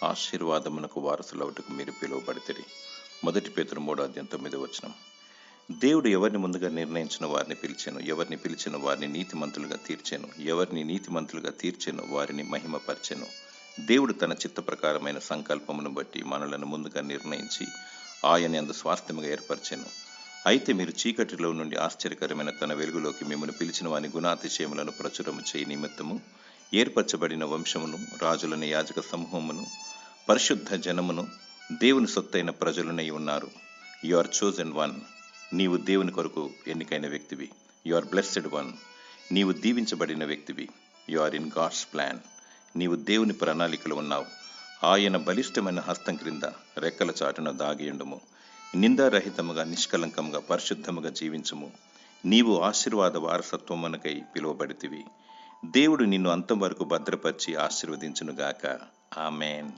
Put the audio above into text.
ఆశీర్వాదమునకు వారసులవుటకు మీరు పిలువబడితిరి. 1 పేతురు 3:9. దేవుడు ఎవరిని ముందుగా నిర్ణయించిన వారిని పిలిచెను, ఎవరిని పిలిచిన వారిని నీతిమంతులుగా తీర్చెను, ఎవరిని నీతిమంతులుగా తీర్చెను వారిని మహిమపరచెను. దేవుడు తన చిత్త ప్రకారమైన సంకల్పమును బట్టి మనలను ముందుగా నిర్ణయించి ఆయన యందు స్వాస్థ్యముగా ఏర్పరచెను. అయితే మీరు చీకటిలో నుండి ఆశ్చర్యకరమైన తన వెలుగులోకి మిమ్మల్ని పిలిచిన వాని గుణాతిశయములను ప్రచురము చేయి నిమిత్తము ఏర్పరచబడిన వంశమును, రాజులను, యాజక సమూహమును, పరిశుద్ధ జనమును, దేవుని సొత్తైన ప్రజలునై ఉన్నారు. You are chosen one. నీవు దేవుని కొరకు ఎన్నికైన వ్యక్తివి. You are blessed one. నీవు దీవించబడిన వ్యక్తివి. You are in God's plan. నీవు దేవుని ప్రణాళికలు ఉన్నావు. ఆయన బలిష్టమైన హస్తం క్రింద రెక్కల చాటున దాగియుండుము. నిందారహితముగా, నిష్కలంకముగా, పరిశుద్ధముగా జీవించుము. నీవు ఆశీర్వాద వారసత్వమునకై పిలువబడితివి. దేవుడు నిన్ను అంతం వరకు భద్రపరిచి ఆశీర్వదించునుగాక. ఆమేన్.